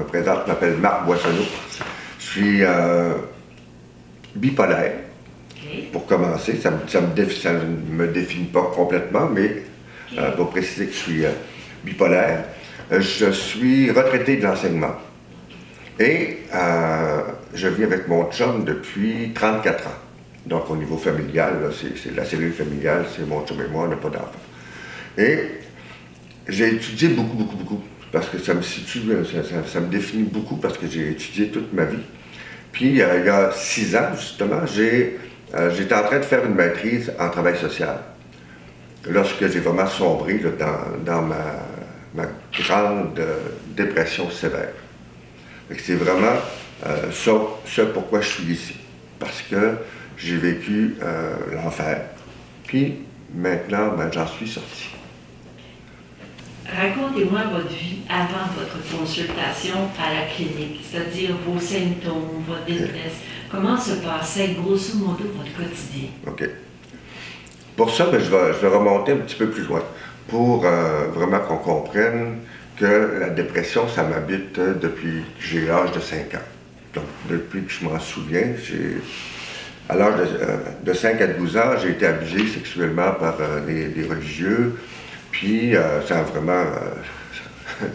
présente, je m'appelle Marc Boissonneau. Je suis bipolaire, pour commencer. Ça ne me définit pas complètement, mais pour préciser que je suis bipolaire. Je suis retraité de l'enseignement. Et je vis avec mon chum depuis 34 ans. Donc, au niveau familial, là, c'est la cellule familiale, c'est mon chum et moi, on n'a pas d'enfants. Et j'ai étudié beaucoup, parce que ça me situe, ça me définit beaucoup, parce que j'ai étudié toute ma vie. Puis, il y a 6 ans, justement, j'étais en train de faire une maîtrise en travail social. Lorsque j'ai vraiment sombré là, dans ma grande dépression sévère. C'est vraiment ce pourquoi je suis ici. Parce que j'ai vécu l'enfer. Puis maintenant, j'en suis sorti. Racontez-moi votre vie avant votre consultation à la clinique, c'est-à-dire vos symptômes, votre détresse. Comment se passait grosso modo votre quotidien? OK. Pour ça, je vais remonter un petit peu plus loin pour vraiment qu'on comprenne que la dépression, ça m'habite depuis que j'ai l'âge de 5 ans. Donc, depuis que je m'en souviens, à l'âge de 5 à 12 ans, j'ai été abusé sexuellement par des religieux, puis ça a vraiment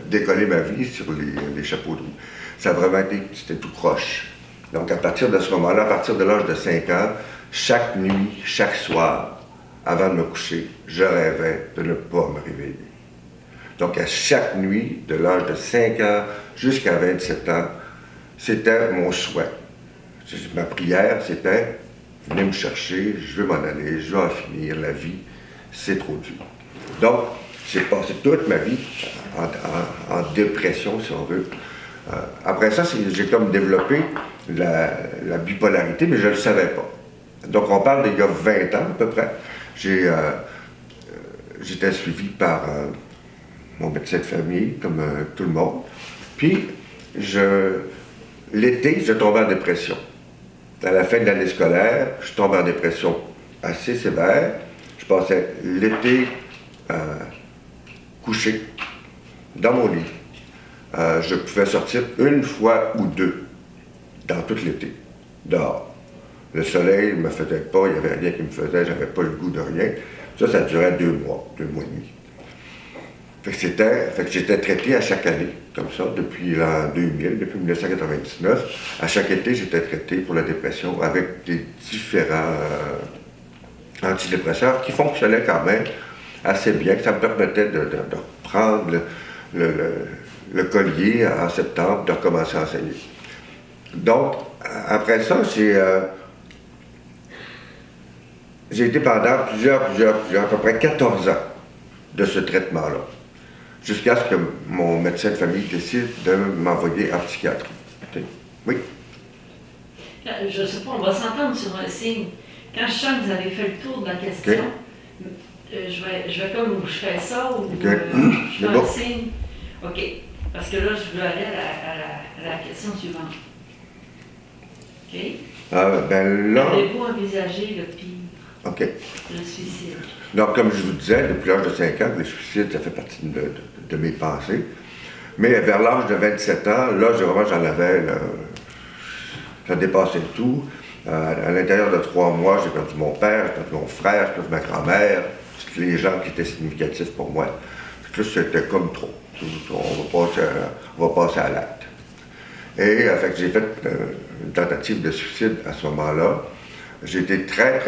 décollé ma vie sur les chapeaux de roue. Ça a vraiment été, c'était tout croche. Donc, à partir de ce moment-là, à partir de l'âge de 5 ans, chaque nuit, chaque soir, avant de me coucher, je rêvais de ne pas me réveiller. Donc, à chaque nuit, de l'âge de 5 ans jusqu'à 27 ans, c'était mon souhait. Ma prière, c'était « Venez me chercher, je veux m'en aller, je veux en finir, la vie, c'est trop dur. » Donc, j'ai passé toute ma vie en dépression, si on veut. Après ça, j'ai comme développé la bipolarité, mais je ne le savais pas. Donc, on parle d'il y a 20 ans à peu près. J'étais suivi par mon médecin de famille, comme tout le monde. Puis, l'été, je tombais en dépression. À la fin de l'année scolaire, je tombais en dépression assez sévère. Je passais l'été couché dans mon lit. Je pouvais sortir une fois ou deux dans tout l'été, dehors. Le soleil ne me faisait pas, il n'y avait rien qui me faisait, j'avais pas le goût de rien. Ça durait 2 mois et demi. Fait que j'étais traité à chaque année, comme ça, depuis l'an 2000, depuis 1999. À chaque été, j'étais traité pour la dépression avec des différents antidépresseurs qui fonctionnaient quand même assez bien. Ça me permettait de reprendre le collier en septembre, de recommencer à enseigner. Donc, après ça, j'ai été pendant à peu près 14 ans de ce traitement-là, jusqu'à ce que mon médecin de famille décide de m'envoyer en psychiatrie. Oui? Je ne sais pas, on va s'entendre sur un signe. Quand je sens que vous avez fait le tour de la question, je vais comme je fais ça ou je fais un signe. OK. Parce que là, je veux aller à la question suivante. OK? Avez-vous envisagé le pire? OK. Le suicide. Donc, comme je vous disais, depuis l'âge de 5 ans, le suicide, ça fait partie de mes pensées. Mais vers l'âge de 27 ans, là, j'en avais, ça dépassait tout. À l'intérieur de 3 mois, j'ai perdu mon père, j'ai perdu mon frère, j'ai perdu ma grand-mère, tous les gens qui étaient significatifs pour moi. Tout c'était comme trop. On va passer à l'acte. Et fait que j'ai fait une tentative de suicide à ce moment-là. J'ai été très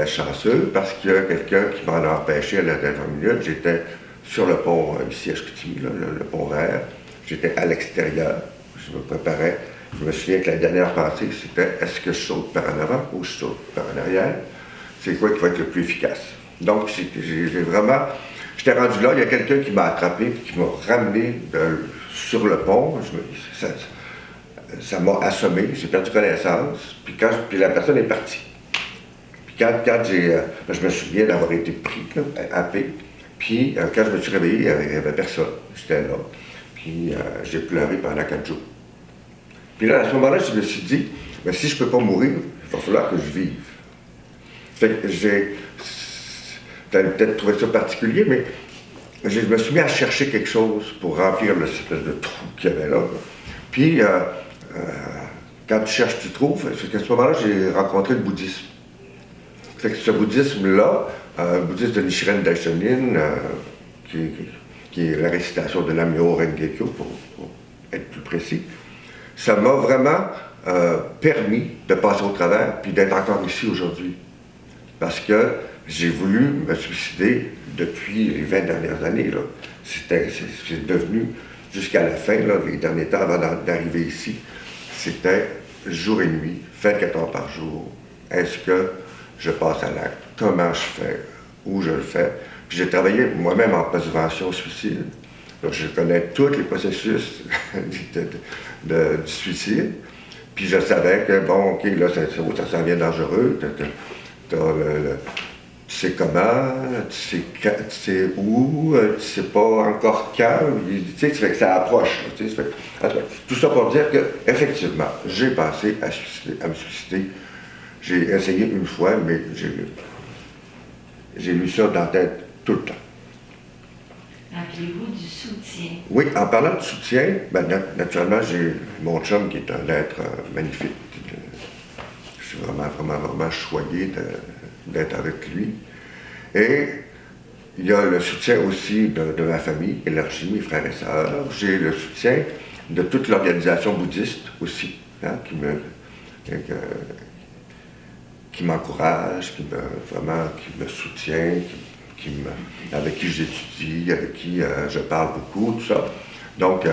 chanceux parce qu'il y a quelqu'un qui m'en a empêché à la dernière minute. J'étais sur le pont ici à Chicoutimi, le pont vert. J'étais à l'extérieur. Je me préparais. Je me souviens que la dernière pensée, c'était est-ce que je saute par en avant ou je saute par en arrière? C'est quoi qui va être le plus efficace? Donc, j'étais rendu là, il y a quelqu'un qui m'a attrapé et qui m'a ramené sur le pont. Ça m'a assommé, j'ai perdu connaissance, puis la personne est partie. Puis quand je me souviens d'avoir été pris, happé, puis quand je me suis réveillé, il n'y avait personne, j'étais là. Puis j'ai pleuré pendant 4 jours. Puis là, à ce moment-là, je me suis dit, mais si je ne peux pas mourir, il va falloir que je vive. Fait que tu as peut-être trouvé ça particulier, mais je me suis mis à chercher quelque chose pour remplir l'espèce de trou qu'il y avait là. Puis, quand tu cherches, tu trouves. C'est qu'à ce moment-là, j'ai rencontré le bouddhisme. C'est que ce bouddhisme-là, le bouddhisme de Nichiren Daishonin, qui est la récitation de Nam-myoho Renge-kyo, pour être plus précis, ça m'a vraiment permis de passer au travers puis d'être encore ici aujourd'hui. Parce que j'ai voulu me suicider depuis les 20 dernières années. C'est devenu, jusqu'à la fin, là, les derniers temps avant d'arriver ici, c'était jour et nuit, 24 heures par jour. Est-ce que je passe à l'acte? Comment je fais? Où je le fais? Puis j'ai travaillé moi-même en prévention au suicide. Donc je connais tous les processus du suicide. Puis je savais que, bon, OK, là, ça s'en vient dangereux. Tu sais comment, tu sais où, tu sais pas encore quand. Tu sais, ça fait que ça approche. Là, tout ça pour dire qu'effectivement, j'ai pensé à me suicider. J'ai essayé une fois, mais j'ai lu ça dans la tête tout le temps. Appelez-vous du soutien? Oui, en parlant de soutien, ben, naturellement, j'ai mon chum qui est un être magnifique. Je suis vraiment choyé d'être avec lui. Et il y a le soutien aussi de ma famille, élargie, mes frères et sœurs. J'ai le soutien de toute l'organisation bouddhiste aussi, hein, qui m'encourage, qui me soutient, avec qui j'étudie, avec qui je parle beaucoup, tout ça. Donc,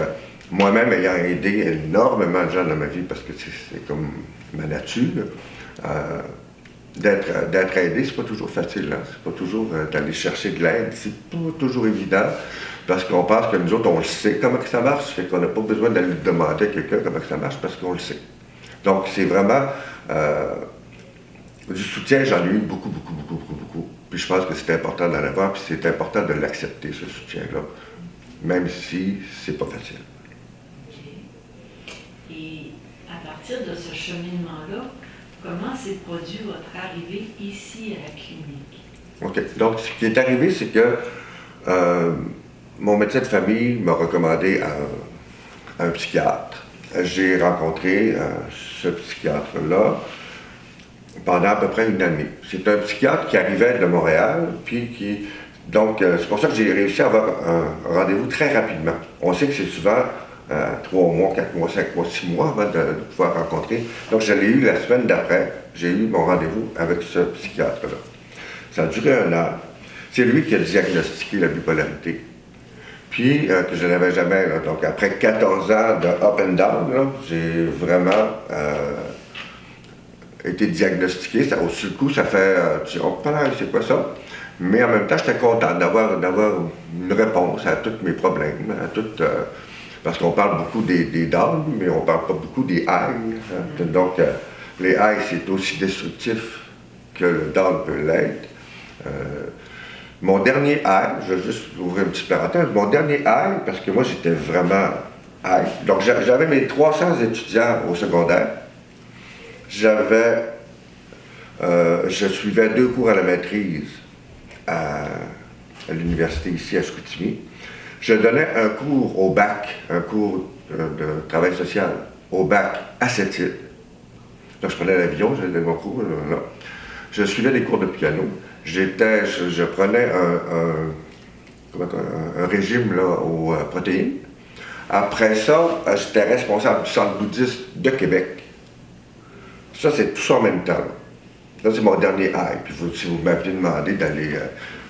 moi-même ayant aidé énormément de gens dans ma vie, parce que c'est comme ma nature, d'être aidé, c'est pas toujours facile, hein? C'est pas toujours d'aller chercher de l'aide, c'est pas toujours évident, parce qu'on pense que nous autres, on le sait comment que ça marche, fait qu'on n'a pas besoin d'aller demander à quelqu'un comment que ça marche, parce qu'on le sait. Donc, c'est vraiment... du soutien, j'en ai eu beaucoup. Puis je pense que c'est important d'en avoir, puis c'est important de l'accepter, ce soutien-là, même si c'est pas facile. OK. Et à partir de ce cheminement-là, comment s'est produit votre arrivée ici à la clinique? OK. Donc, ce qui est arrivé, c'est que mon médecin de famille m'a recommandé un psychiatre. J'ai rencontré ce psychiatre-là pendant à peu près une année. C'est un psychiatre qui arrivait de Montréal, puis donc, c'est pour ça que j'ai réussi à avoir un rendez-vous très rapidement. On sait que c'est souvent 3 mois, 4 mois, 5 mois, 6 mois avant de pouvoir rencontrer. Donc, je l'ai eu la semaine d'après. J'ai eu mon rendez-vous avec ce psychiatre-là. Ça a duré 1 an. C'est lui qui a diagnostiqué la bipolarité. Puis, que je n'avais jamais. Là. Donc, après 14 ans de up and down, là, j'ai vraiment... été diagnostiqué, sur le coup, ça fait, oh, c'est quoi ça? Mais en même temps, j'étais content d'avoir une réponse à tous mes problèmes, parce qu'on parle beaucoup des downs, mais on parle pas beaucoup des highs. Hein. Donc, les highs, c'est aussi destructif que le down peut l'être. Mon dernier high, je vais juste ouvrir une petite parenthèse, mon dernier high, parce que moi, j'étais vraiment high. Donc, j'avais mes 300 étudiants au secondaire. Je suivais 2 cours à la maîtrise à l'université ici à Chicoutimi. Je donnais un cours au bac, un cours de travail social au bac à Sept-Îles. Donc je prenais l'avion, je donnais mon cours. Là. Je suivais des cours de piano. Je prenais un régime là, aux protéines. Après ça, j'étais responsable du Centre bouddhiste de Québec. Ça, c'est tout ça en même temps. Là, c'est mon dernier high. Puis si vous m'aviez demandé d'aller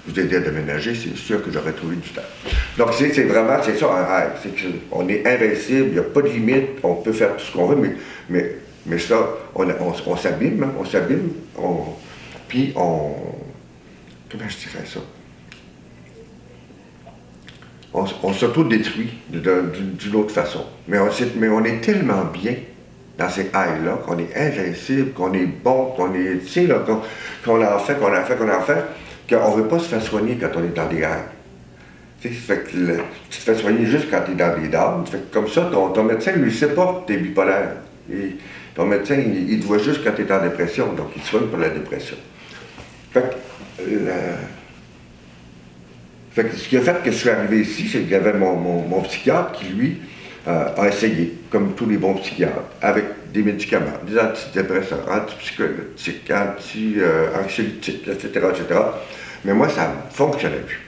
vous aider à déménager, c'est sûr que j'aurais trouvé du temps. Donc, c'est vraiment, c'est ça un high. C'est qu'on est invincible, il n'y a pas de limite, on peut faire tout ce qu'on veut, mais ça, on s'abîme, hein, puis on... Comment je dirais ça? On s'auto-détruit d'une autre façon. Mais on est tellement bien dans ces highs-là, qu'on est invincible, qu'on est bon, qu'on est, tu sais, là, qu'on a fait, qu'on ne veut pas se faire soigner quand on est dans des highs. Tu sais, fait que tu te fais soigner juste quand tu es dans des downs. Fait que comme ça, ton médecin, lui, ne sait pas que tu es bipolaire. Et ton médecin, il te voit juste quand tu es en dépression, donc il te soigne pour la dépression. Fait Fait que ce qui a fait que je suis arrivé ici, c'est qu'il y avait mon psychiatre qui, lui, a essayé, comme tous les bons psychiatres, avec des médicaments, des antidépresseurs, antipsychotiques, anxiolytiques, etc., etc. Mais moi, ça ne fonctionnait plus.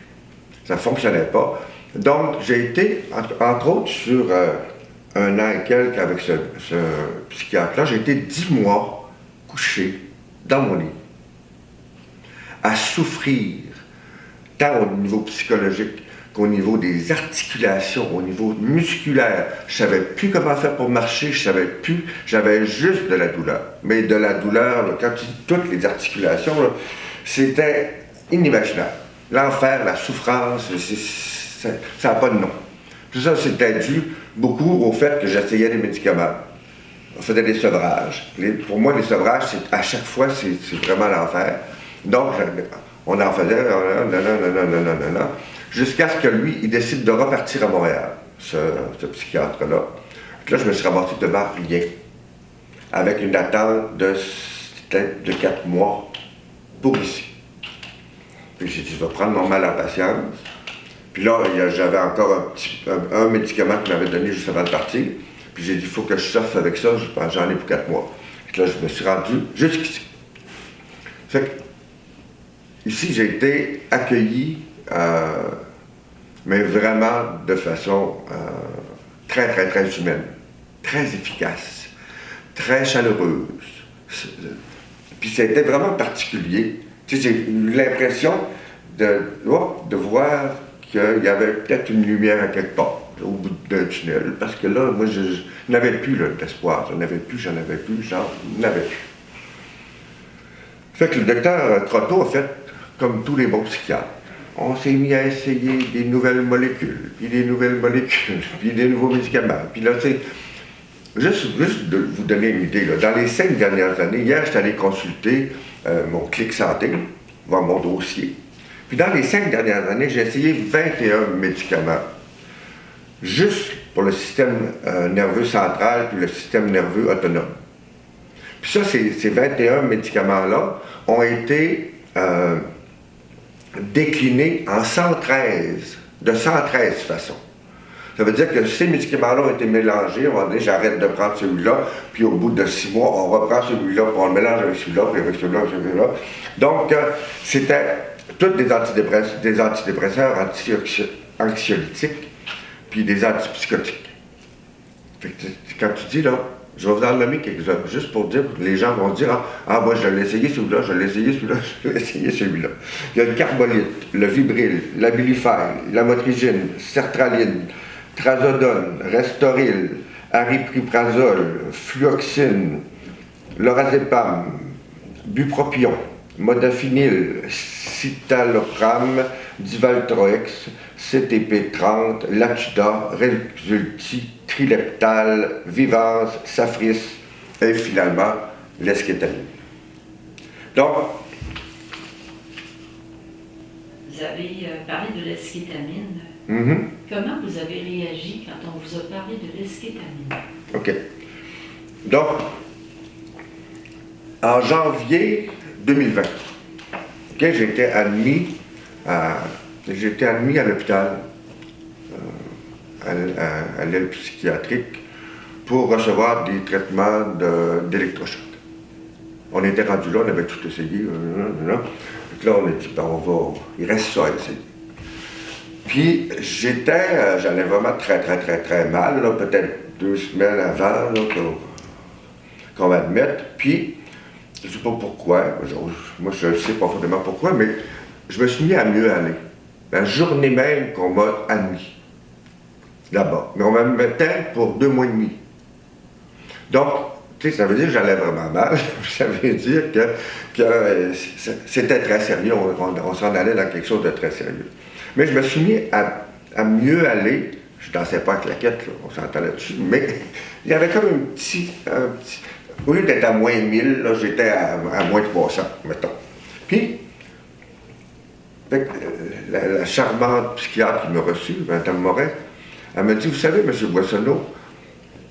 Ça ne fonctionnait pas. Donc, j'ai été, entre autres, sur 1 an et quelques avec ce psychiatre-là, j'ai été 10 mois couché dans mon lit, à souffrir, tant au niveau psychologique qu'au niveau des articulations, au niveau musculaire. Je ne savais plus comment faire pour marcher, je savais plus, j'avais juste de la douleur. Mais de la douleur, là, quand tu dis toutes les articulations, là, c'était inimaginable. L'enfer, la souffrance, ça n'a pas de nom. Tout ça, c'était dû beaucoup au fait que j'essayais des médicaments. On faisait des sevrages. Pour moi, les sevrages, à chaque fois, c'est vraiment l'enfer. Donc, on en faisait, jusqu'à ce que lui, il décide de repartir à Montréal, ce psychiatre-là. Là, je me suis ramassé devant rien, avec une attente de 4 mois pour ici. Puis j'ai dit, je vais prendre mon mal à patience. Puis là, j'avais encore un médicament qu'il m'avait donné juste avant de partir. Puis j'ai dit, il faut que je sorte avec ça, j'en ai pour 4 mois. Puis là, je me suis rendu jusqu'ici. Fait que, ici, j'ai été accueilli, mais vraiment de façon très, très, très humaine, très efficace, très chaleureuse. Puis c'était vraiment particulier. Tu sais, j'ai eu l'impression de voir qu'il y avait peut-être une lumière à quelque part, au bout d'un tunnel, parce que là, moi, je n'avais plus d'espoir, j'en avais plus. Fait que le docteur Croteau a fait comme tous les bons psychiatres. On s'est mis à essayer des nouvelles molécules, puis des nouveaux médicaments. Puis là, tu sais, juste de vous donner une idée, là, dans les 5 dernières années, hier, j'étais allé consulter mon Clic Santé, voir mon dossier. Puis dans les 5 dernières années, j'ai essayé 21 médicaments, juste pour le système nerveux central puis le système nerveux autonome. Puis ça, ces 21 médicaments-là ont été déclinés en 113, de 113 façons. Ça veut dire que ces médicaments-là ont été mélangés, on va dire j'arrête de prendre celui-là, puis au bout de 6 mois, on reprend celui-là, puis on le mélange avec celui-là, puis avec celui-là, puis celui-là. Donc, c'était tous des antidépresseurs, anxiolytiques, puis des antipsychotiques. Fait que quand tu dis là, je vais vous en nommer quelques-uns, juste pour dire, les gens vont dire, moi je l'ai essayé celui-là, je l'ai essayé celui-là, je l'ai essayé celui-là. Il y a le carbolite, le vibril, l'abilifère, lamotrigine, sertraline, trazodone, restoril, aripiprazole, fluoxine, lorazépam, bupropion, modafinil, citalopram, divaltroex, CTP30, Latuda, Rexulti, Trileptal, Vivance, Safris et finalement l'eskétamine. Donc, vous avez parlé de l'eskétamine. Comment vous avez réagi quand on vous a parlé de l'eskétamine? OK. Donc, en janvier 2020, j'étais admis à l'hôpital, à l'aile psychiatrique, pour recevoir des traitements d'électrochoc. On était rendu là, on avait tout essayé. Là, on a dit, il reste ça à essayer. Puis, j'allais vraiment très, très, très, très mal, là, peut-être 2 semaines avant là, qu'on m'admette. Puis, je ne sais pas pourquoi, moi je ne sais pas forcément pourquoi, mais je me suis mis à mieux aller. La journée même qu'on m'a admis là-bas. Mais on m'admettait pour 2 mois et demi. Donc, tu sais, ça veut dire que j'allais vraiment mal. Ça veut dire que c'était très sérieux. On s'en allait dans quelque chose de très sérieux. Mais je me suis mis à mieux aller. Je ne dansais pas à claquette, là, on s'entend là-dessus, mais il y avait comme un petit au lieu d'être à moins 1000, là, j'étais à moins 300, mettons. Puis, la charmante psychiatre qui m'a reçu, Mme Moret, elle m'a dit, vous savez, M. Boissonneau,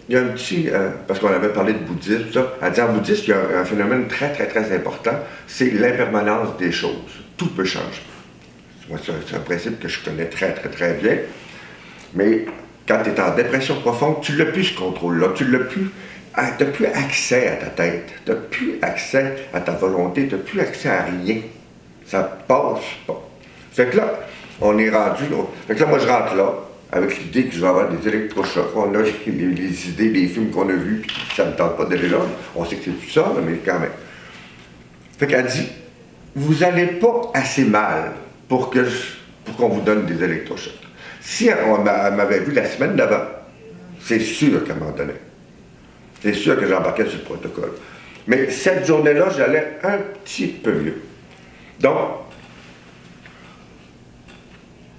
il y a un petit, parce qu'on avait parlé de bouddhisme, tout ça, elle dit, en bouddhisme, il y a un phénomène très, très, très important, c'est l'impermanence des choses. Tout peut changer. Moi, c'est un principe que je connais très, très, très bien. Mais quand tu es en dépression profonde, tu n'as plus ce contrôle-là. Tu n'as plus accès à ta tête. Tu n'as plus accès à ta volonté. Tu n'as plus accès à rien. Ça passe pas. Fait que là, on est rendu là. Fait que là, moi, je rentre là, avec l'idée que je vais avoir des électrochocs. On a les idées des films qu'on a vus, puis ça ne me tente pas d'aller là. On sait que c'est plus ça, mais quand même. Fait qu'elle dit, vous n'allez pas assez mal pour qu'on vous donne des électrochocs. Si elle m'avait vu la semaine d'avant, c'est sûr qu'elle m'en donnait. C'est sûr que j'embarquais sur le protocole. Mais cette journée-là, j'allais un petit peu mieux. Donc,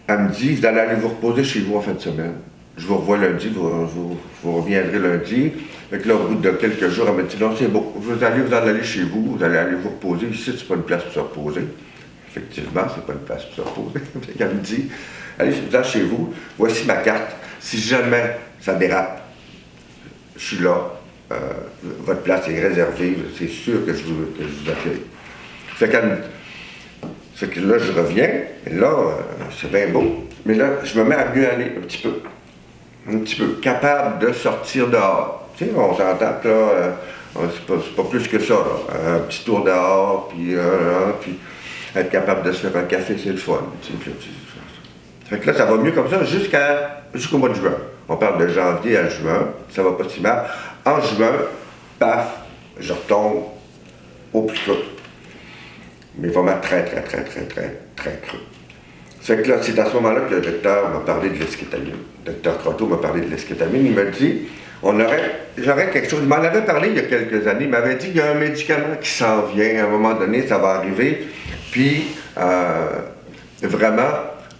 elle me dit, vous allez aller vous reposer chez vous en fin de semaine. Je vous revois lundi, vous reviendrez lundi. Fait que là, au bout de quelques jours, elle me dit, non, c'est bon, vous allez en aller chez vous, vous allez aller vous reposer. Ici, c'est pas une place pour se reposer. Effectivement, c'est pas une place pour se reposer. Fait qu'elle me dit, allez chez vous, voici ma carte. Si jamais ça dérape, je suis là, votre place est réservée, c'est sûr que je vous accueille. Fait que là, je reviens, et là, c'est bien beau, mais là, je me mets à mieux aller un petit peu, capable de sortir dehors. Tu sais, on s'entend que là, c'est pas plus que ça, là. Un petit tour dehors, puis être capable de se faire un café, c'est le fun. Fait que là, ça va mieux comme ça jusqu'au mois de juin. On parle de janvier à juin, ça va pas si mal. En juin, paf, je retombe au plus creux. Mais vraiment très, très, très, très, très, très creux. Fait que là, c'est à ce moment-là que le docteur m'a parlé de l'eskétamine. Le docteur Croteau m'a parlé de l'eskétamine. Il m'a dit, j'aurais quelque chose. Il m'en avait parlé il y a quelques années. Il m'avait dit, il y a un médicament qui s'en vient. À un moment donné, ça va arriver. Puis, vraiment,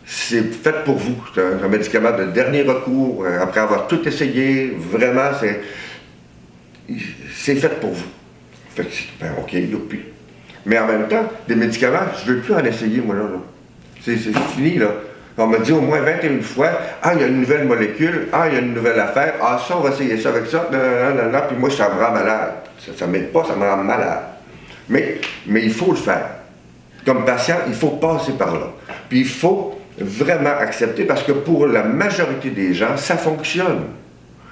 c'est fait pour vous. C'est un médicament de dernier recours. Après avoir tout essayé, vraiment, c'est fait pour vous. Fait que, ben, OK, youpi. Mais en même temps, des médicaments, je ne veux plus en essayer, moi, là. C'est fini, là. On m'a dit au moins 21 fois, ah, il y a une nouvelle molécule, ah, il y a une nouvelle affaire, ah, ça, on va essayer ça avec ça, non, puis moi, ça me rend malade. Ça ne m'aide pas, ça me rend malade. Mais il faut le faire. Comme patient, il faut passer par là. Puis il faut vraiment accepter, parce que pour la majorité des gens, ça fonctionne.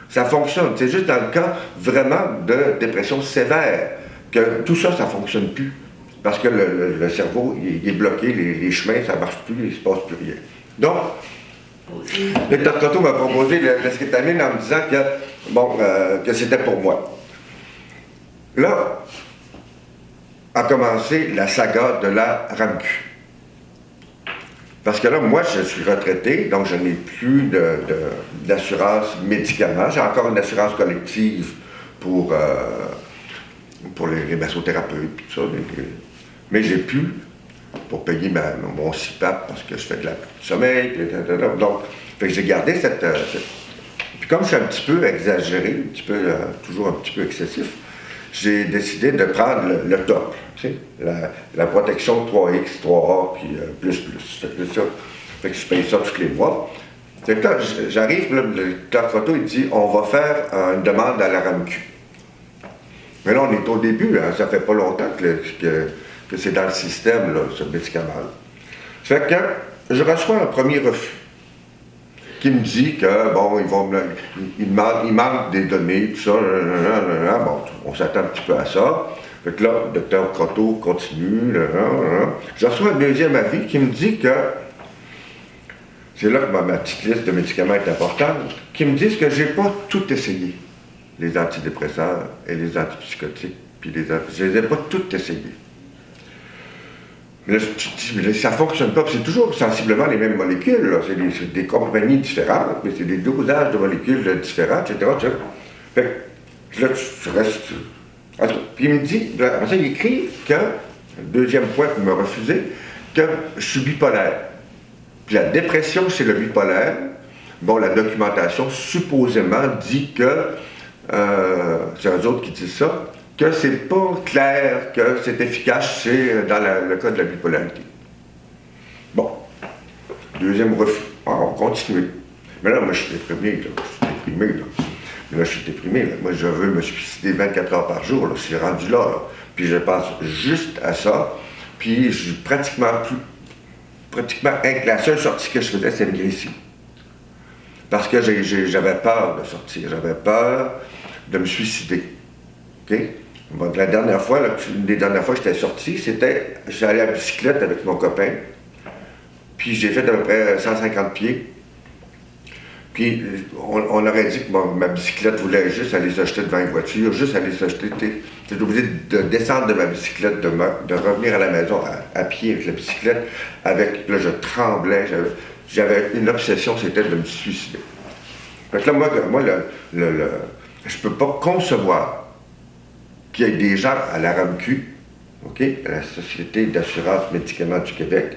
Ça fonctionne. C'est juste dans le cas vraiment de dépression sévère que tout ça, ça ne fonctionne plus. Parce que le cerveau, il est bloqué, les chemins, ça ne marche plus, il ne se passe plus rien. Donc, le Dr. Croteau m'a proposé l'eskétamine en me disant que c'était pour moi. Là a commencé la saga de la RAMQ. Parce que là, moi, je suis retraité, donc je n'ai plus d'assurance médicaments. J'ai encore une assurance collective pour les massothérapeutes, tout ça. Mais j'ai plus pour payer mon CPAP parce que je fais de la sommeil. Donc, j'ai gardé cette. Puis comme je suis un petit peu exagéré, toujours un petit peu excessif, j'ai décidé de prendre le top, tu sais, la protection 3X, 3A, puis plus. Fait que je paye ça tous les mois. Fait que là, j'arrive, le docteur Croteau, il dit, on va faire une demande à la RAMQ. Mais là, on est au début, hein, ça fait pas longtemps que c'est dans le système, là, ce médicament-là. Fait que je reçois un premier refus qui me dit que, bon, il manque des données, tout ça, bon, on s'attend un petit peu à ça. Fait que là, le docteur Croteau continue, Je reçois un deuxième avis qui me dit que, c'est là que ma petite liste de médicaments est importante, qui me disent que j'ai pas tout essayé, les antidépresseurs et les antipsychotiques, puis je les ai pas toutes essayées. Mais là, ça ne fonctionne pas. C'est toujours sensiblement les mêmes molécules. C'est des compagnies différentes, mais c'est des dosages de molécules différents, etc. Fait que là, tu restes. Puis il me dit, après ça, il écrit que, deuxième point qu'il m'a refusé, que je suis bipolaire. Puis la dépression chez le bipolaire, bon, la documentation supposément dit que, c'est eux autres qui disent ça, que c'est pas clair que c'est efficace dans le cas de la bipolarité. Bon. Deuxième refus. On continue. Mais là, moi, je suis déprimé, là. Mais là, je suis déprimé, là. Moi, je veux me suicider 24 heures par jour, là. Je suis rendu là. Puis je pense juste à ça. Puis je suis pratiquement pratiquement la seule sortie que je faisais, c'est venir ici. Parce que j'avais peur de sortir, j'avais peur de me suicider. OK? Bon, la dernière fois, une des dernières fois que j'étais sorti, j'étais allé à la bicyclette avec mon copain, puis j'ai fait à peu près 150 pieds. Puis on aurait dit que ma bicyclette voulait juste aller s'acheter devant une voiture, juste aller s'acheter. J'étais obligé de descendre de ma bicyclette, de revenir à la maison à pied avec la bicyclette. Là, je tremblais, j'avais une obsession, c'était de me suicider. Fait que là, moi je peux pas concevoir qu'il y ait des gens à la RAMQ, OK, à la Société d'assurance médicaments du Québec.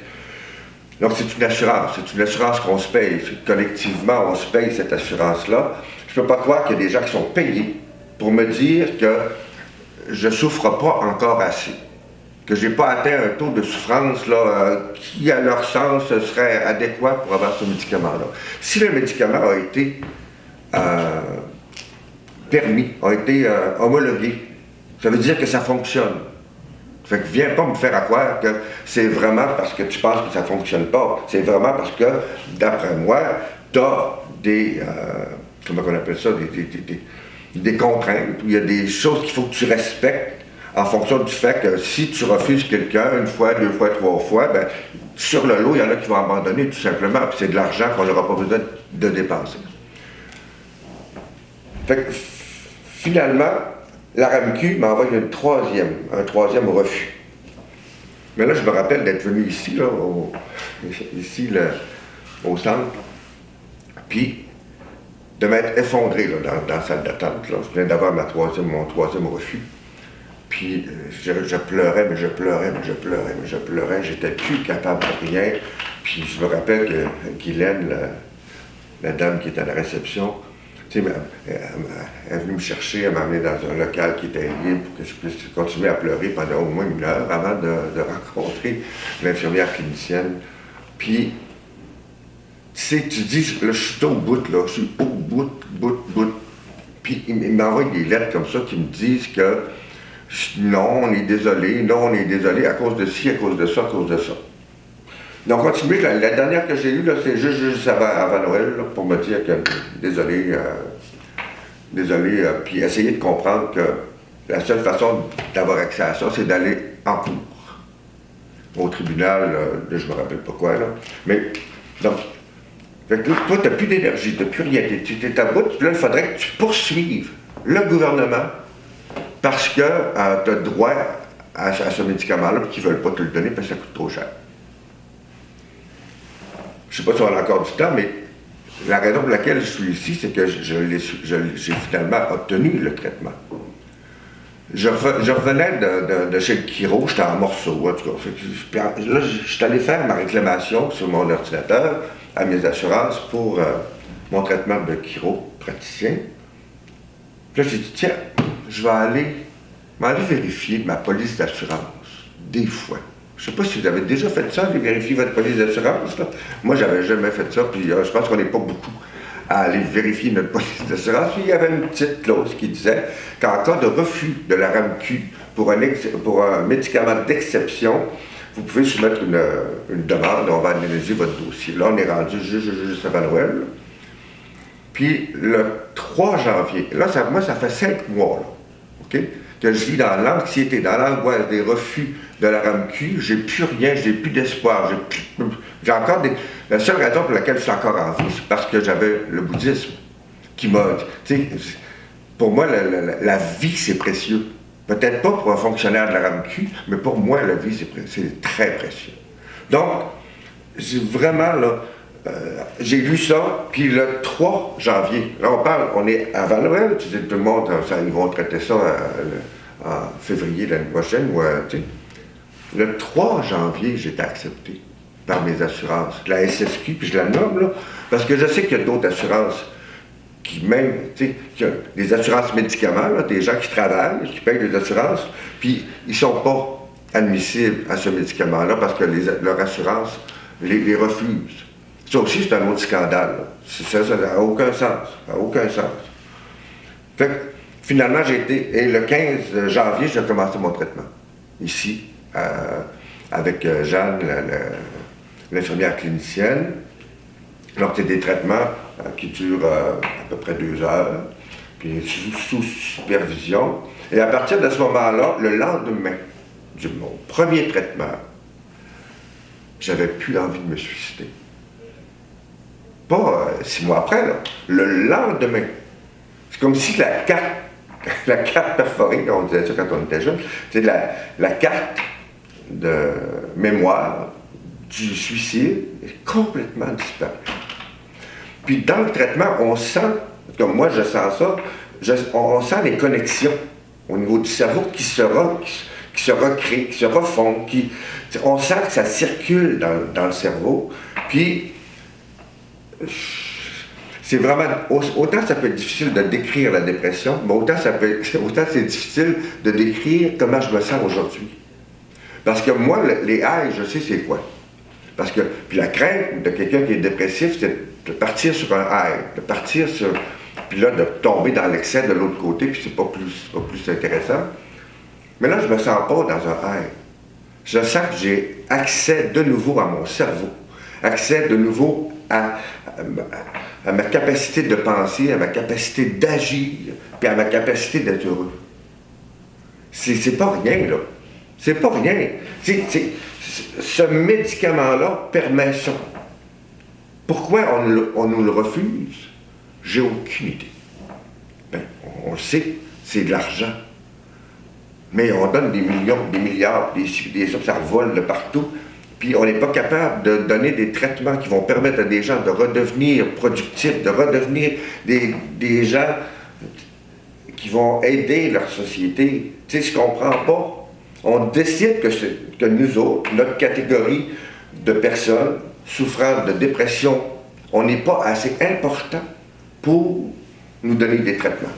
Donc, c'est une assurance qu'on se paye. Collectivement, on se paye cette assurance-là. Je ne peux pas croire qu'il y a des gens qui sont payés pour me dire que je ne souffre pas encore assez, que je n'ai pas atteint un taux de souffrance là, qui, à leur sens, serait adéquat pour avoir ce médicament-là. Si le médicament a été permis, a été homologué, ça veut dire que ça fonctionne. Fait que viens pas me faire croire que c'est vraiment parce que tu penses que ça fonctionne pas. C'est vraiment parce que, d'après moi, tu as des, comment on appelle ça, des contraintes, où il y a des choses qu'il faut que tu respectes en fonction du fait que si tu refuses quelqu'un une fois, deux fois, trois fois, ben, sur le lot, il y en a qui vont abandonner tout simplement, puis c'est de l'argent qu'on n'aura pas besoin de dépenser. Fait que, finalement, la RAMQ m'a envoyé un troisième refus. Mais là, je me rappelle d'être venu ici, là, au centre, puis de m'être effondré là, dans la salle d'attente. Je viens d'avoir mon troisième refus. Puis je pleurais, mais je pleurais. J'étais plus capable de rien. Puis je me rappelle que Guylaine, la dame qui était à la réception, elle est venue me chercher, elle m'a amené dans un local qui était libre pour que je puisse continuer à pleurer pendant au moins 1 heure avant de rencontrer l'infirmière clinicienne. Puis, tu dis, là, je suis au bout, là, je suis au bout. Puis, il m'envoie des lettres comme ça qui me disent que non, on est désolé, à cause de ci, à cause de ça, à cause de ça. Donc, continuez, la dernière que j'ai eue, là, c'est juste avant Noël, là, pour me dire que désolé, puis essayer de comprendre que la seule façon d'avoir accès à ça, c'est d'aller en cours. Au tribunal, là, je me rappelle pas quoi, là. Mais, donc, fait que là, toi, tu n'as plus d'énergie, tu n'as plus rien, tu es à bout, puis là, il faudrait que tu poursuives le gouvernement parce que tu as droit à ce médicament-là, puis qu'ils ne veulent pas te le donner parce que ça coûte trop cher. Je ne sais pas si on a encore du temps, mais la raison pour laquelle je suis ici, c'est que j'ai finalement obtenu le traitement. Je revenais de chez le chiro, j'étais en morceaux, en tout cas. Là, je suis allé faire ma réclamation sur mon ordinateur à mes assurances pour mon traitement de chiropraticien. Puis là, j'ai dit, tiens, je vais aller vérifier ma police d'assurance, des fois. Je ne sais pas si vous avez déjà fait ça, vérifier votre police d'assurance. Là. Moi, j'avais jamais fait ça, puis je pense qu'on n'est pas beaucoup à aller vérifier notre police d'assurance. Puis il y avait une petite clause qui disait qu'en cas de refus de la RAMQ pour un médicament d'exception, vous pouvez soumettre une demande, on va analyser votre dossier. Là, on est rendu juste avant Noël. Là. Puis le 3 janvier, là, moi, ça fait 5 mois, là, OK? Que je vis dans l'anxiété, dans l'angoisse des refus de la RAMQ, j'ai plus rien, j'ai plus d'espoir, j'ai encore La seule raison pour laquelle je suis encore en vie, c'est parce que j'avais le bouddhisme qui m'a... Pour moi, la vie, c'est précieux. Peut-être pas pour un fonctionnaire de la RAMQ, mais pour moi, la vie, c'est très précieux. Donc, j'ai vraiment, là, j'ai lu ça, puis le 3 janvier, là on est avant Noël, tu sais, tout le monde, ils vont traiter ça en février l'année prochaine, tu sais. Le 3 janvier, j'ai été accepté par mes assurances, la SSQ, puis je la nomme, là, parce que je sais qu'il y a d'autres assurances qui même, tu sais, qui ont des assurances médicaments, là, des gens qui travaillent, qui payent des assurances, puis ils ne sont pas admissibles à ce médicament-là parce que leur assurance les refuse. Ça aussi, c'est un autre scandale. Ça n'a aucun sens. Ça n'a aucun sens. Fait que, finalement, et le 15 janvier, j'ai commencé mon traitement. Ici, avec Jeanne, l'infirmière clinicienne. Donc, c'est des traitements qui durent à peu près 2 heures, puis sous supervision. Et à partir de ce moment-là, le lendemain de mon premier traitement, j'avais plus envie de me suicider. Pas 6 mois après, là. Le lendemain. C'est comme si la carte perforée, on disait ça quand on était jeune, c'est la carte de mémoire du suicide est complètement disparu. Puis dans le traitement, on sent, comme moi je sens ça, on sent les connexions au niveau du cerveau qui se recréent, qui se refont, on sent que ça circule dans le cerveau. Puis c'est vraiment, autant ça peut être difficile de décrire la dépression, mais autant c'est difficile de décrire comment je me sens aujourd'hui. Parce que moi, les highs, je sais c'est quoi. Parce que, puis la crainte de quelqu'un qui est dépressif, c'est de partir sur un high, de partir sur, puis là, de tomber dans l'excès de l'autre côté, puis c'est pas plus intéressant. Mais là, je me sens pas dans un high. Je sens que j'ai accès de nouveau à mon cerveau, accès de nouveau à ma capacité de penser, à ma capacité d'agir, puis à ma capacité d'être heureux. C'est pas rien, là. C'est pas rien. Ce médicament-là permet ça. Pourquoi on nous le refuse? J'ai aucune idée. Ben, on le sait, c'est de l'argent. Mais on donne des millions, des milliards, ça vole de partout. Puis on n'est pas capable de donner des traitements qui vont permettre à des gens de redevenir productifs, de redevenir des gens qui vont aider leur société. Tu sais, je comprends pas. On décide que nous autres, notre catégorie de personnes souffrant de dépression, on n'est pas assez important pour nous donner des traitements.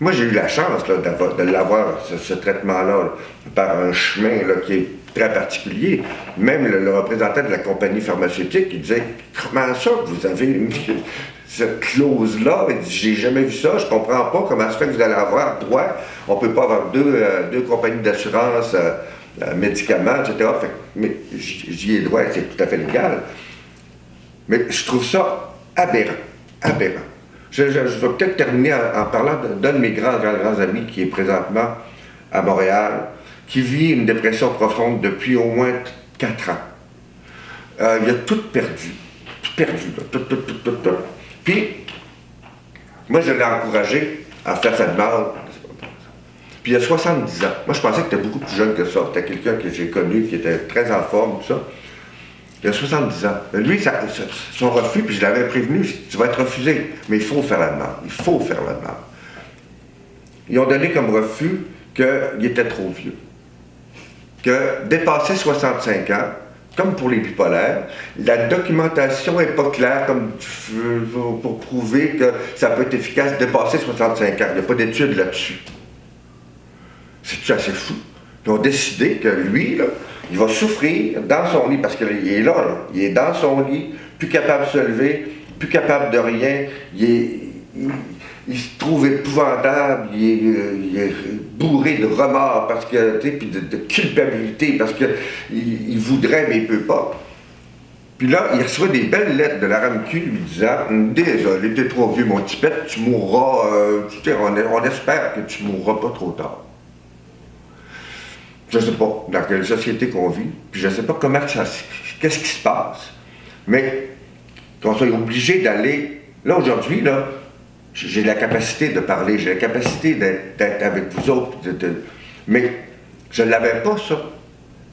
Moi, j'ai eu la chance là, de l'avoir, ce traitement-là, là, par un chemin là, qui est très particulier. Même le représentant de la compagnie pharmaceutique, il disait « Comment ça que vous avez cette clause-là? » Il dit « J'ai jamais vu ça, je comprends pas comment ça fait que vous allez avoir droit. On peut pas avoir deux compagnies d'assurance, médicaments, etc. » Mais j'y ai droit, c'est tout à fait légal. Mais je trouve ça aberrant, aberrant. Je vais peut-être terminer en parlant d'un de mes grands amis qui est présentement à Montréal, qui vit une dépression profonde depuis au moins 4 ans. Il a tout perdu. Là, tout. Puis, moi, je l'ai encouragé à faire sa demande. Puis, il a 70 ans. Moi, je pensais que tu étais beaucoup plus jeune que ça. C'était quelqu'un que j'ai connu, qui était très en forme, tout ça. Il a 70 ans. Lui, son refus, puis je l'avais prévenu, tu vas être refusé, mais il faut faire la demande. Il faut faire la demande. Ils ont donné comme refus qu'il était trop vieux. Que dépasser 65 ans, comme pour les bipolaires, la documentation n'est pas claire comme pour prouver que ça peut être efficace de dépasser 65 ans. Il n'y a pas d'études là-dessus. C'est assez fou. Ils ont décidé que lui, là, il va souffrir dans son lit, parce qu'il est là, il est dans son lit, plus capable de se lever, plus capable de rien, il se trouve épouvantable, il est bourré de remords, parce que, puis de culpabilité, parce qu'il voudrait, mais il ne peut pas. Puis là, il reçoit des belles lettres de la RAMQ lui disant « Désolé, t'es trop vieux, mon petit pet, tu mourras, on espère que tu mourras pas trop tard. » Je ne sais pas dans quelle société qu'on vit, puis je ne sais pas qu'est-ce qui se passe. Mais qu'on soit obligé d'aller. Là, aujourd'hui, là, j'ai la capacité de parler, j'ai la capacité d'être avec vous autres. Mais je ne l'avais pas, ça,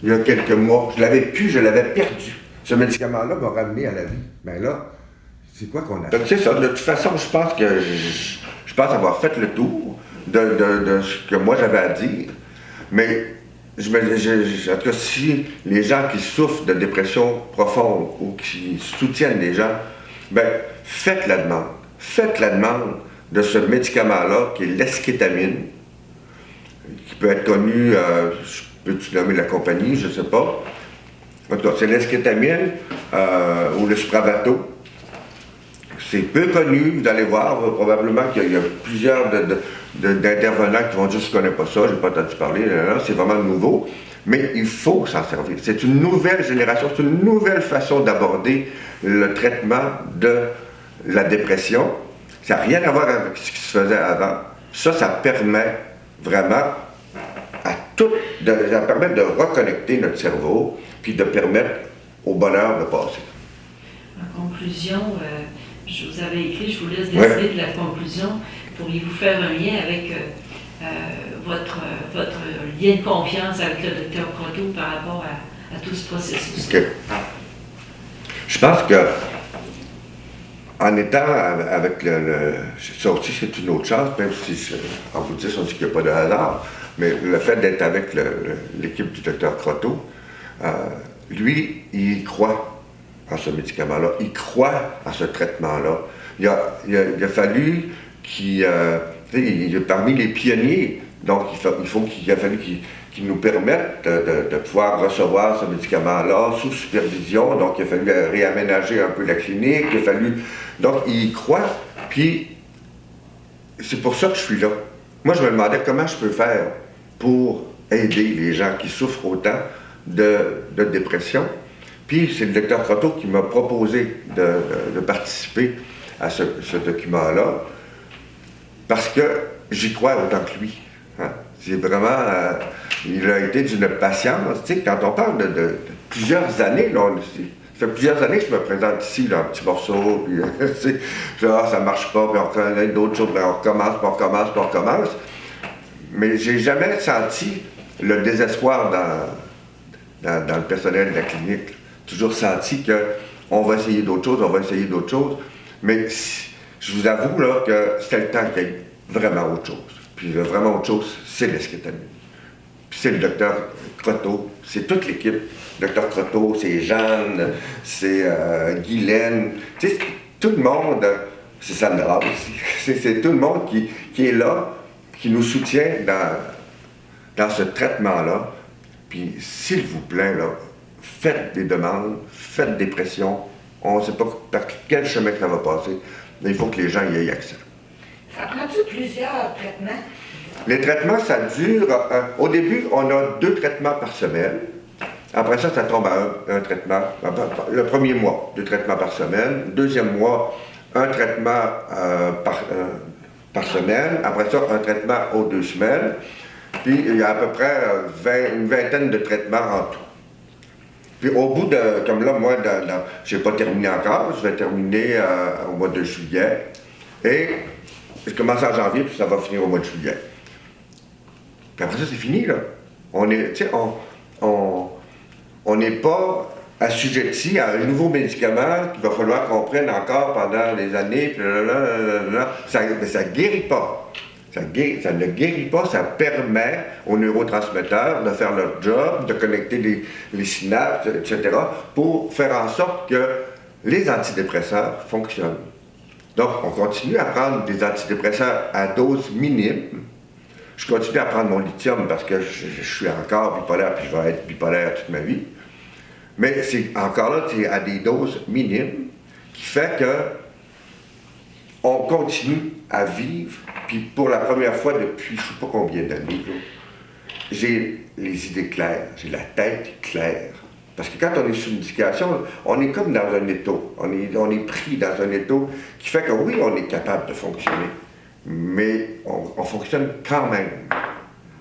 il y a quelques mois. Je l'avais plus, je l'avais perdu. Ce médicament-là m'a ramené à la vie. Mais là, c'est quoi qu'on a? Donc, c'est ça. De toute façon, je pense avoir fait le tour de ce que moi j'avais à dire. Mais en tout cas, si les gens qui souffrent de dépression profonde ou qui soutiennent les gens, ben, faites la demande. Faites la demande de ce médicament-là, qui est l'eskétamine, qui peut être connu, peux-tu nommer la compagnie, je ne sais pas. En tout cas, c'est l'eskétamine ou le Spravato. C'est peu connu, vous allez voir, probablement qu'il y a plusieurs d'intervenants qui vont dire, je ne connais pas ça, je n'ai pas entendu parler, là, c'est vraiment nouveau. Mais il faut s'en servir. C'est une nouvelle génération, c'est une nouvelle façon d'aborder le traitement de la dépression. Ça n'a rien à voir avec ce qui se faisait avant. Ça permet vraiment ça permet de reconnecter notre cerveau, puis de permettre au bonheur de passer. En conclusion, je vous avais écrit, je vous laisse décider de la conclusion. Pourriez-vous faire un lien avec votre lien de confiance avec le docteur Croteau par rapport à tout ce processus? Okay. Je pense que en étant avec ça aussi c'est une autre chose, même si en vous disant on dit qu'il n'y a pas de hasard, mais le fait d'être avec l'équipe du docteur Croteau, lui, il croit en ce médicament-là, il croit en ce traitement-là. Il a fallu qu'il est parmi les pionniers, donc il a fallu qu'il nous permette de pouvoir recevoir ce médicament-là sous supervision. Donc, il a fallu réaménager un peu la clinique, donc, il y croit, puis c'est pour ça que je suis là. Moi, je me demandais comment je peux faire pour aider les gens qui souffrent autant de dépression. Puis, c'est le docteur Croteau qui m'a proposé de participer à ce document-là, parce que j'y crois autant que lui. Hein? C'est vraiment... il a été d'une patience. Tu sais, quand on parle de plusieurs années, là, ça fait plusieurs années que je me présente ici, là, un petit morceau, puis genre, ça marche pas, puis on connaît d'autres choses, puis on recommence, puis on recommence, puis on recommence. Mais j'ai jamais senti le désespoir dans le personnel de la clinique. Toujours senti qu'on va essayer d'autres choses, mais je vous avoue là, que c'est le temps qu'il y ait vraiment autre chose. Puis vraiment autre chose, c'est l'eskétamine. Puis c'est le docteur Croteau, c'est toute l'équipe. Docteur Croteau, c'est Jeanne, c'est Guylaine, tu sais, tout le monde, c'est Sandra aussi, c'est tout le monde qui est là, qui nous soutient dans ce traitement-là. Puis s'il vous plaît, là, faites des demandes, faites des pressions, on ne sait pas par quel chemin ça va passer, mais il faut que les gens y aient accès. Ça prend-tu plusieurs traitements? Les traitements, ça dure... au début, on a 2 traitements par semaine. Après ça, ça tombe à un traitement... le premier mois, 2 traitements par semaine. Le deuxième mois, un traitement par semaine. Après ça, un traitement aux 2 semaines. Puis, il y a à peu près une vingtaine de traitements en tout. Puis, au bout de... Comme là, moi, je n'ai pas terminé encore. Je vais terminer au mois de juillet. Et je commence en janvier, puis ça va finir au mois de juillet. Puis après ça, c'est fini, là. On n'est pas assujetti à un nouveau médicament qu'il va falloir qu'on prenne encore pendant des années, puis mais ça ne guérit pas. Ça ne guérit pas, ça permet aux neurotransmetteurs de faire leur job, de connecter les synapses, etc., pour faire en sorte que les antidépresseurs fonctionnent. Donc, on continue à prendre des antidépresseurs à dose minime. Je continue à prendre mon lithium parce que je suis encore bipolaire, puis je vais être bipolaire toute ma vie. Mais c'est encore là, c'est à des doses minimes, qui fait que on continue à vivre. Puis pour la première fois depuis je ne sais pas combien d'années, j'ai les idées claires, j'ai la tête claire. Parce que quand on est sous médication, on est comme dans un étau. On est pris dans un étau qui fait que oui, on est capable de fonctionner, mais on fonctionne quand même.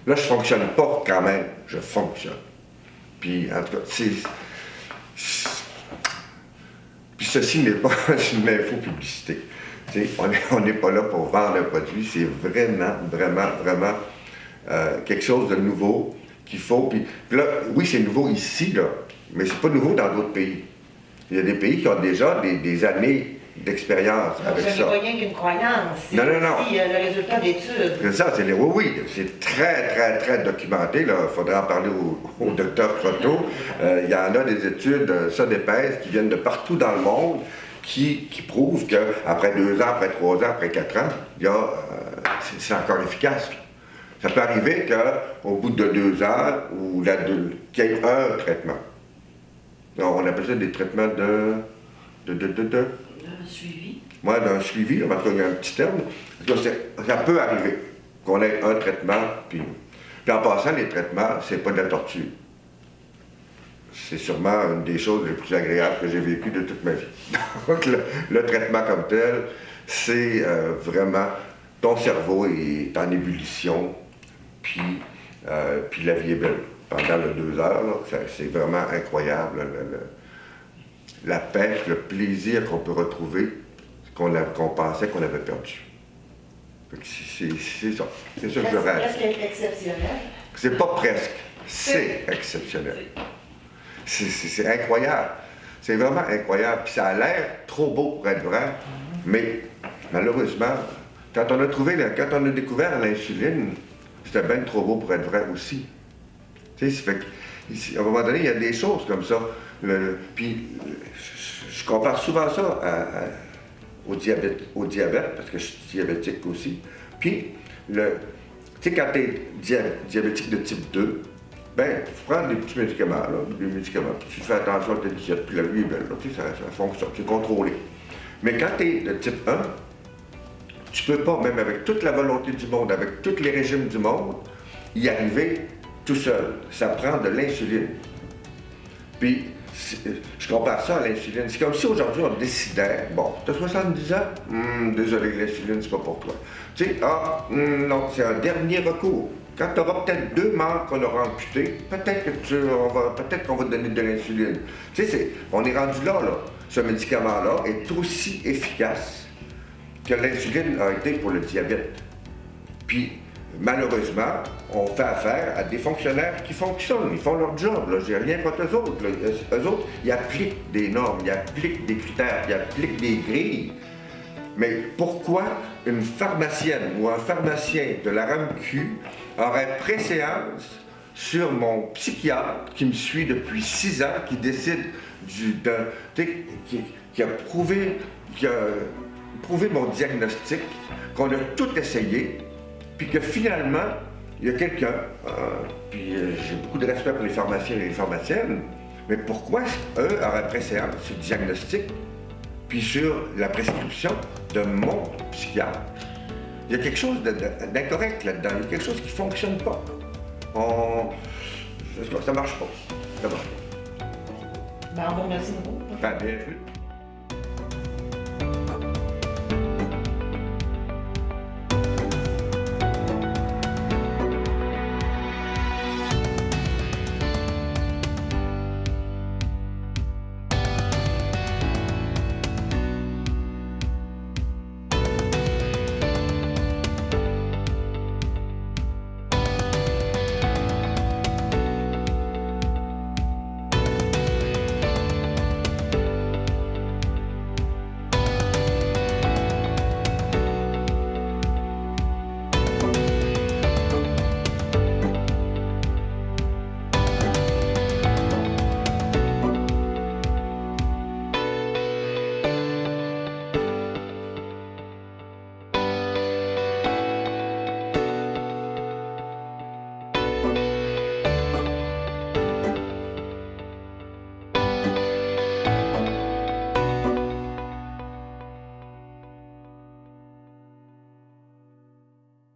Là, je ne fonctionne pas quand même, je fonctionne. Puis, en tout cas, puis ceci n'est pas une infopublicité. On n'est pas là pour vendre un produit, c'est vraiment, vraiment, vraiment quelque chose de nouveau qu'il faut. Puis là, oui, c'est nouveau ici, là, mais c'est pas nouveau dans d'autres pays. Il y a des pays qui ont déjà des années d'expérience avec ça. Ce n'est pas rien qu'une croyance, c'est non. aussi le résultat d'études. C'est ça, oui, c'est très, très, très documenté. Il faudrait en parler au docteur Croteau. Il y en a des études, ça d'épaisse, qui viennent de partout dans le monde, qui prouvent qu'après 2 ans, après 3 ans, après 4 ans, c'est encore efficace. Ça peut arriver qu'au bout de 2 ans, qu'il y ait un traitement. Donc, on appelle ça des traitements Un suivi. Moi, d'un suivi, en tout cas, il y a un petit terme. Ça peut arriver. qu'on ait un traitement, puis en passant, les traitements, c'est pas de la torture. C'est sûrement une des choses les plus agréables que j'ai vécues de toute ma vie. Donc, le traitement comme tel, c'est vraiment, ton cerveau est en ébullition, puis la vie est belle. Pendant les 2 heures, là, c'est vraiment incroyable. La pêche, le plaisir qu'on peut retrouver, qu'on pensait qu'on avait perdu. C'est ça. C'est ça que je rêve. C'est presque exceptionnel. C'est pas presque, c'est exceptionnel. C'est incroyable. C'est vraiment incroyable. Puis ça a l'air trop beau pour être vrai, mais malheureusement, quand on a découvert l'insuline, c'était bien trop beau pour être vrai aussi. Tu sais, ça fait qu'à un moment donné, il y a des choses comme ça. Puis je compare souvent ça au diabète, parce que je suis diabétique aussi. Puis, tu sais, quand tu es diabétique de type 2, ben, tu prends des petits médicaments, là, puis tu fais attention à ta diète, puis la vie est belle, là, tu sais, ça fonctionne, c'est contrôlé. Mais quand tu es de type 1, tu peux pas, même avec toute la volonté du monde, avec tous les régimes du monde, y arriver tout seul. Ça prend de l'insuline. Puis, je compare ça à l'insuline. C'est comme si aujourd'hui on décidait, bon, tu as 70 ans, désolé, l'insuline, c'est pas pour toi. Tu sais, non, c'est un dernier recours. Quand tu auras peut-être 2 membres qu'on aura amputés, peut-être qu'on va te donner de l'insuline. Tu sais, on est rendu là. Ce médicament-là est aussi efficace que l'insuline a été pour le diabète. Puis, malheureusement, on fait affaire à des fonctionnaires qui fonctionnent, ils font leur job. J'ai rien contre eux autres. Eux autres, ils appliquent des normes, ils appliquent des critères, ils appliquent des grilles. Mais pourquoi une pharmacienne ou un pharmacien de la RAMQ aurait préséance sur mon psychiatre qui me suit depuis 6 ans, qui décide qui a prouvé mon diagnostic, qu'on a tout essayé, puis que finalement, il y a quelqu'un, puis j'ai beaucoup de respect pour les pharmaciens et les pharmaciennes, mais pourquoi eux auraient préséance sur le diagnostic, puis sur la prescription de mon psychiatre? Il y a quelque chose d'incorrect là-dedans, il y a quelque chose qui ne fonctionne pas. Ça marche pas. Ça marche pas. Ben, on vous remercie beaucoup. Bien vu.